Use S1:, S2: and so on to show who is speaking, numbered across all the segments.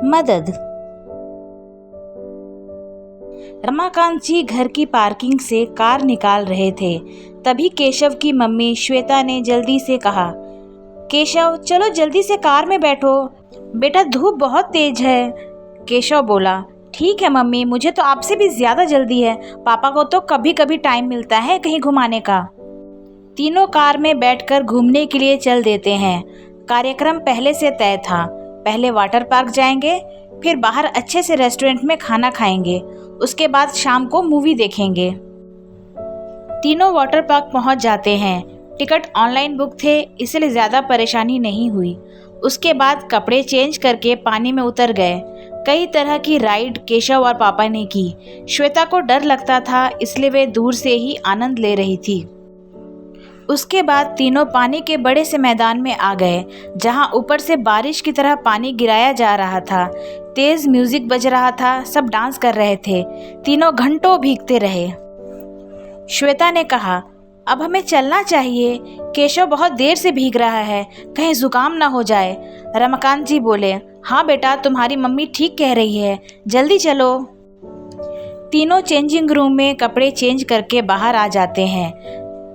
S1: मदद। रमाकांत जी घर की पार्किंग से कार निकाल रहे थे। तभी केशव की मम्मी श्वेता ने जल्दी से कहा, केशव चलो जल्दी से कार में बैठो, बेटा धूप बहुत तेज है। केशव बोला, ठीक है मम्मी, मुझे तो आपसे भी ज़्यादा जल्दी है, पापा को तो कभी कभी टाइम मिलता है कहीं घुमाने का। तीनों कार में बैठकर घूमने के लिए चल देते हैं। कार्यक्रम पहले से तय था, पहले वाटर पार्क जाएंगे, फिर बाहर अच्छे से रेस्टोरेंट में खाना खाएंगे, उसके बाद शाम को मूवी देखेंगे। तीनों वाटर पार्क पहुंच जाते हैं। टिकट ऑनलाइन बुक थे, इसलिए ज़्यादा परेशानी नहीं हुई। उसके बाद कपड़े चेंज करके पानी में उतर गए। कई तरह की राइड केशव और पापा ने की। श्वेता को डर लगता था, इसलिए वे दूर से ही आनंद ले रही थी। उसके बाद तीनों पानी के बड़े से मैदान में आ गए, जहां ऊपर से बारिश की तरह पानी गिराया जा रहा था। तेज म्यूजिक बज रहा था, सब डांस कर रहे थे। तीनों घंटों भीगते रहे। श्वेता ने कहा, अब हमें चलना चाहिए, केशव बहुत देर से भीग रहा है, कहीं जुकाम ना हो जाए। रमाकांत जी बोले, हाँ बेटा, तुम्हारी मम्मी ठीक कह रही है, जल्दी चलो। तीनों चेंजिंग रूम में कपड़े चेंज करके बाहर आ जाते हैं।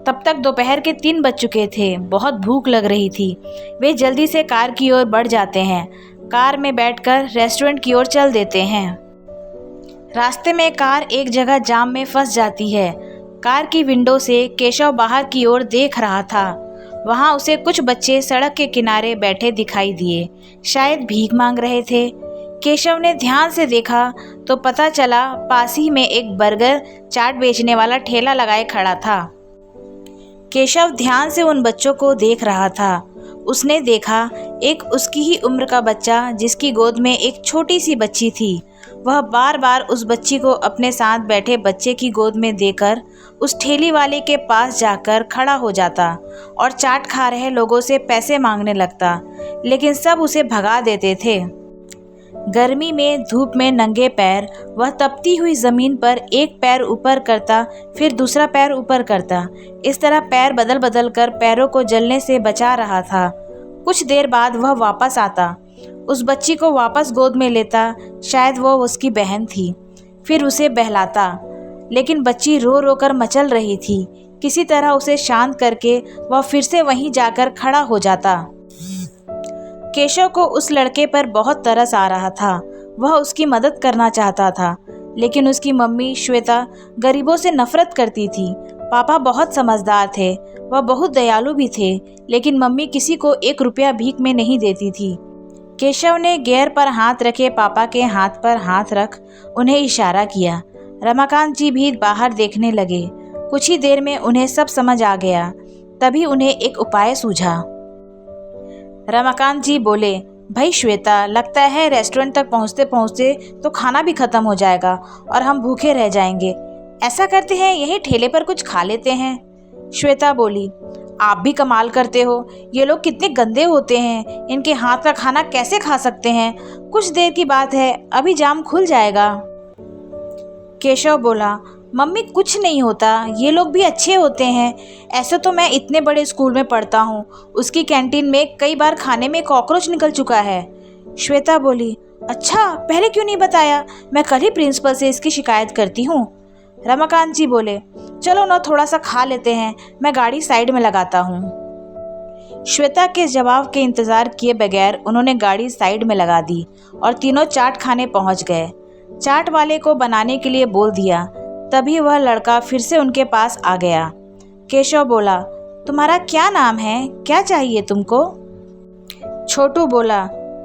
S1: तब तक दोपहर के 3 बज चुके थे। बहुत भूख लग रही थी। वे जल्दी से कार की ओर बढ़ जाते हैं। कार में बैठकर रेस्टोरेंट की ओर चल देते हैं। रास्ते में कार एक जगह जाम में फंस जाती है। कार की विंडो से केशव बाहर की ओर देख रहा था। वहाँ उसे कुछ बच्चे सड़क के किनारे बैठे दिखाई दिए, शायद भीख मांग रहे थे। केशव ने ध्यान से देखा तो पता चला पास ही में एक बर्गर चाट बेचने वाला ठेला लगाए खड़ा था। केशव ध्यान से उन बच्चों को देख रहा था। उसने देखा एक उसकी ही उम्र का बच्चा, जिसकी गोद में एक छोटी सी बच्ची थी। वह बार बार उस बच्ची को अपने साथ बैठे बच्चे की गोद में देकर उस ठेली वाले के पास जाकर खड़ा हो जाता और चाट खा रहे लोगों से पैसे मांगने लगता, लेकिन सब उसे भगा देते थे। गर्मी में धूप में नंगे पैर वह तपती हुई ज़मीन पर एक पैर ऊपर करता, फिर दूसरा पैर ऊपर करता। इस तरह पैर बदल बदल कर पैरों को जलने से बचा रहा था। कुछ देर बाद वह वापस आता, उस बच्ची को वापस गोद में लेता, शायद वो उसकी बहन थी। फिर उसे बहलाता, लेकिन बच्ची रो रो कर मचल रही थी। किसी तरह उसे शांत करके वह फिर से वहीं जाकर खड़ा हो जाता। केशव को उस लड़के पर बहुत तरस आ रहा था। वह उसकी मदद करना चाहता था, लेकिन उसकी मम्मी श्वेता गरीबों से नफरत करती थी। पापा बहुत समझदार थे, वह बहुत दयालु भी थे, लेकिन मम्मी किसी को 1 रुपया भीख में नहीं देती थी। केशव ने गियर पर हाथ रखे पापा के हाथ पर हाथ रख उन्हें इशारा किया। रमाकांत जी भी बाहर देखने लगे। कुछ ही देर में उन्हें सब समझ आ गया। तभी उन्हें एक उपाय सूझा। रमाकांत जी बोले, भाई श्वेता, लगता है रेस्टोरेंट तक पहुँचते पहुँचते तो खाना भी ख़त्म हो जाएगा और हम भूखे रह जाएंगे। ऐसा करते हैं, यही ठेले पर कुछ खा लेते हैं। श्वेता बोली, आप भी कमाल करते हो, ये लोग कितने गंदे होते हैं, इनके हाथ का खाना कैसे खा सकते हैं। कुछ देर की बात है, अभी जाम खुल जाएगा। केशव बोला, मम्मी कुछ नहीं होता, ये लोग भी अच्छे होते हैं। ऐसे तो मैं इतने बड़े स्कूल में पढ़ता हूँ, उसकी कैंटीन में कई बार खाने में कॉकरोच निकल चुका है। श्वेता बोली, अच्छा पहले क्यों नहीं बताया, मैं कल ही प्रिंसिपल से इसकी शिकायत करती हूँ। रमाकांत जी बोले, चलो ना थोड़ा सा खा लेते हैं, मैं गाड़ी साइड में लगाता हूँ। श्वेता के जवाब के इंतज़ार किए बगैर उन्होंने गाड़ी साइड में लगा दी और तीनों चाट खाने पहुँच गए। चाट वाले को बनाने के लिए बोल दिया। तभी वह लड़का फिर से उनके पास आ गया। केशव बोला, तुम्हारा क्या नाम है, क्या चाहिए तुमको? छोटू बोला,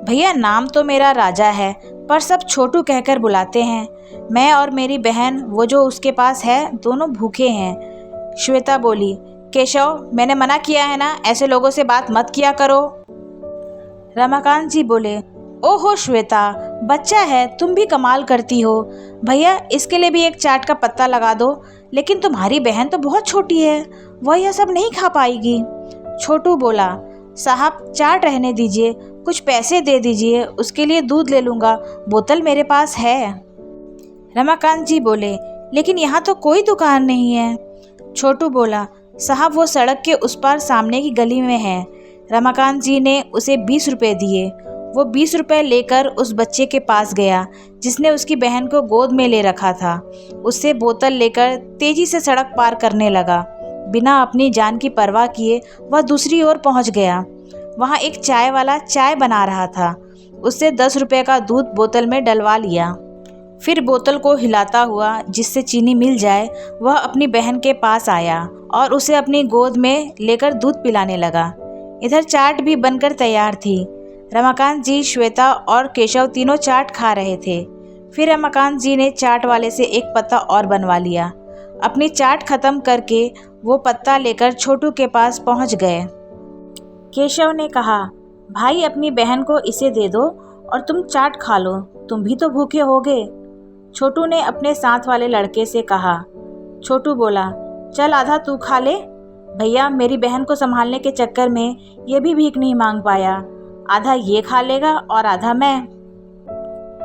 S1: भैया नाम तो मेरा राजा है, पर सब छोटू कहकर बुलाते हैं। मैं और मेरी बहन, वो जो उसके पास है, दोनों भूखे हैं। श्वेता बोली, केशव मैंने मना किया है ना, ऐसे लोगों से बात मत किया करो। रमाकांत जी बोले, ओहो श्वेता, बच्चा है, तुम भी कमाल करती हो। भैया इसके लिए भी एक चाट का पत्ता लगा दो, लेकिन तुम्हारी बहन तो बहुत छोटी है, वह यह सब नहीं खा पाएगी। छोटू बोला, साहब चाट रहने दीजिए, कुछ पैसे दे दीजिए, उसके लिए दूध ले लूँगा, बोतल मेरे पास है। रमाकांत जी बोले, लेकिन यहाँ तो कोई दुकान नहीं है। छोटू बोला, साहब वो सड़क के उस पार सामने की गली में है। रमाकांत जी ने उसे 20 रुपये दिए। वो 20 रुपए लेकर उस बच्चे के पास गया जिसने उसकी बहन को गोद में ले रखा था। उससे बोतल लेकर तेजी से सड़क पार करने लगा। बिना अपनी जान की परवाह किए वह दूसरी ओर पहुंच गया। वहां एक चाय वाला चाय बना रहा था। उससे 10 रुपए का दूध बोतल में डलवा लिया। फिर बोतल को हिलाता हुआ जिससे चीनी मिल जाए वह अपनी बहन के पास आया और उसे अपनी गोद में लेकर दूध पिलाने लगा। इधर चाट भी बनकर तैयार थी। रमाकांत जी, श्वेता और केशव तीनों चाट खा रहे थे। फिर रमाकांत जी ने चाट वाले से एक पत्ता और बनवा लिया। अपनी चाट खत्म करके वो पत्ता लेकर छोटू के पास पहुंच गए। केशव ने कहा, भाई अपनी बहन को इसे दे दो और तुम चाट खा लो, तुम भी तो भूखे होगे। छोटू ने अपने साथ वाले लड़के से कहा। छोटू बोला, चल आधा तू खा ले। भैया मेरी बहन को संभालने के चक्कर में ये भी भीख नहीं मांग पाया, आधा ये खा लेगा और आधा मैं।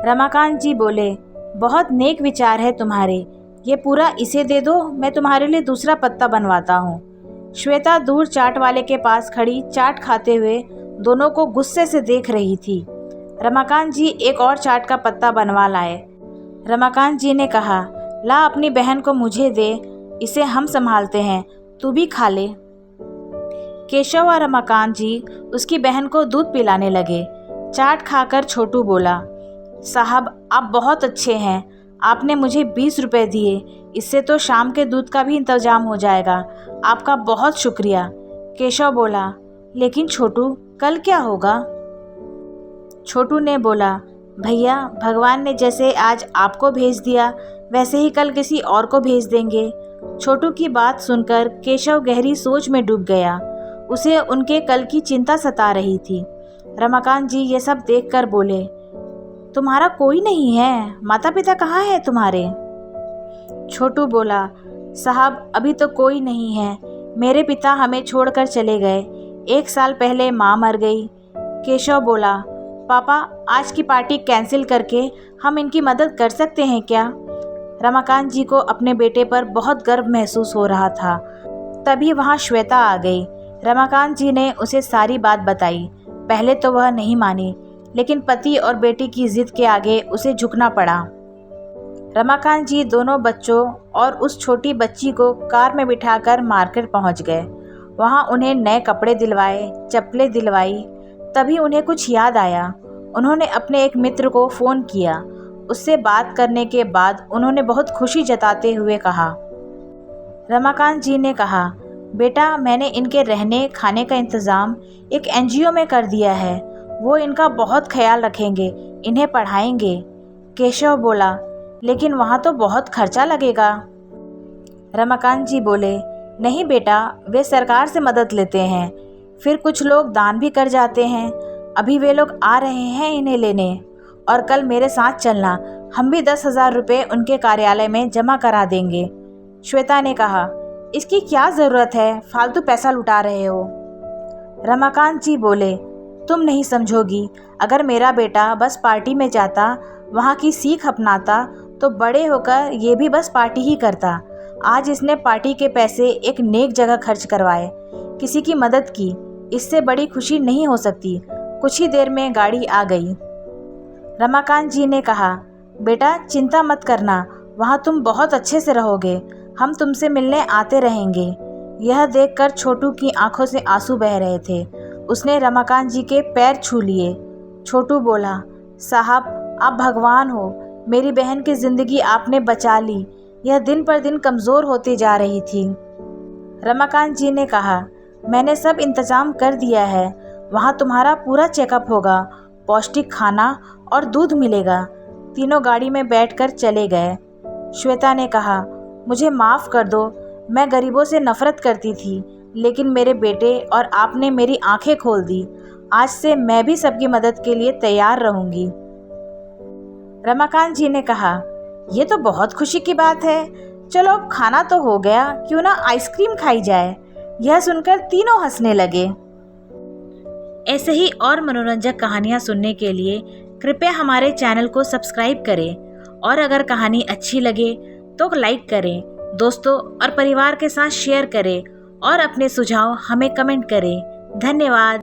S1: रमाकांत जी बोले, बहुत नेक विचार है तुम्हारे, ये पूरा इसे दे दो, मैं तुम्हारे लिए दूसरा पत्ता बनवाता हूँ। श्वेता दूर चाट वाले के पास खड़ी चाट खाते हुए दोनों को गुस्से से देख रही थी। रमाकांत जी एक और चाट का पत्ता बनवा लाए। रमाकांत जी ने कहा, ला अपनी बहन को मुझे दे, इसे हम संभालते हैं, तू भी खा ले। केशव और रमाकांत जी उसकी बहन को दूध पिलाने लगे। चाट खाकर छोटू बोला, साहब आप बहुत अच्छे हैं, आपने मुझे 20 रुपए दिए, इससे तो शाम के दूध का भी इंतजाम हो जाएगा, आपका बहुत शुक्रिया। केशव बोला, लेकिन छोटू कल क्या होगा? छोटू ने बोला, भैया भगवान ने जैसे आज आपको भेज दिया वैसे ही कल किसी और को भेज देंगे। छोटू की बात सुनकर केशव गहरी सोच में डूब गया। उसे उनके कल की चिंता सता रही थी। रमाकांत जी ये सब देखकर बोले, तुम्हारा कोई नहीं है, माता पिता कहाँ है तुम्हारे? छोटू बोला, साहब अभी तो कोई नहीं है, मेरे पिता हमें छोड़कर चले गए, 1 साल पहले माँ मर गई। केशव बोला, पापा आज की पार्टी कैंसिल करके हम इनकी मदद कर सकते हैं क्या? रमाकांत जी को अपने बेटे पर बहुत गर्व महसूस हो रहा था। तभी वहाँ श्वेता आ गई। रमाकांत जी ने उसे सारी बात बताई। पहले तो वह नहीं मानी, लेकिन पति और बेटी की जिद के आगे उसे झुकना पड़ा। रमाकांत जी दोनों बच्चों और उस छोटी बच्ची को कार में बिठाकर मार्केट पहुंच गए। वहां उन्हें नए कपड़े दिलवाए, चप्पलें दिलवाई। तभी उन्हें कुछ याद आया। उन्होंने अपने एक मित्र को फ़ोन किया। उससे बात करने के बाद उन्होंने बहुत खुशी जताते हुए कहा। रमाकांत जी ने कहा, बेटा मैंने इनके रहने खाने का इंतज़ाम एक NGO में कर दिया है, वो इनका बहुत ख्याल रखेंगे, इन्हें पढ़ाएंगे। केशव बोला, लेकिन वहाँ तो बहुत खर्चा लगेगा। रमाकांत जी बोले, नहीं बेटा, वे सरकार से मदद लेते हैं, फिर कुछ लोग दान भी कर जाते हैं। अभी वे लोग आ रहे हैं इन्हें लेने, और कल मेरे साथ चलना, हम भी 10,000 रुपये उनके कार्यालय में जमा करा देंगे। श्वेता ने कहा, इसकी क्या ज़रूरत है, फालतू पैसा लुटा रहे हो। रमाकांत जी बोले, तुम नहीं समझोगी, अगर मेरा बेटा बस पार्टी में जाता, वहाँ की सीख अपनाता, तो बड़े होकर ये भी बस पार्टी ही करता। आज इसने पार्टी के पैसे एक नेक जगह खर्च करवाए, किसी की मदद की, इससे बड़ी खुशी नहीं हो सकती। कुछ ही देर में गाड़ी आ गई। रमाकांत जी ने कहा, बेटा चिंता मत करना, वहाँ तुम बहुत अच्छे से रहोगे, हम तुमसे मिलने आते रहेंगे। यह देखकर छोटू की आंखों से आंसू बह रहे थे। उसने रमाकांत जी के पैर छू लिए। छोटू बोला, साहब आप भगवान हो, मेरी बहन की ज़िंदगी आपने बचा ली, यह दिन पर दिन कमज़ोर होती जा रही थी। रमाकांत जी ने कहा, मैंने सब इंतज़ाम कर दिया है, वहाँ तुम्हारा पूरा चेकअप होगा, पौष्टिक खाना और दूध मिलेगा। तीनों गाड़ी में बैठकर चले गए। श्वेता ने कहा, मुझे माफ़ कर दो, मैं गरीबों से नफ़रत करती थी, लेकिन मेरे बेटे और आपने मेरी आंखें खोल दी। आज से मैं भी सबकी मदद के लिए तैयार रहूँगी। रमाकांत जी ने कहा, ये तो बहुत खुशी की बात है, चलो अब खाना तो हो गया, क्यों ना आइसक्रीम खाई जाए। यह सुनकर तीनों हंसने लगे। ऐसे ही और मनोरंजक कहानियाँ सुनने के लिए कृपया हमारे चैनल को सब्सक्राइब करें, और अगर कहानी अच्छी लगे तो लाइक करें, दोस्तों और परिवार के साथ शेयर करें, और अपने सुझाव हमें कमेंट करें। धन्यवाद।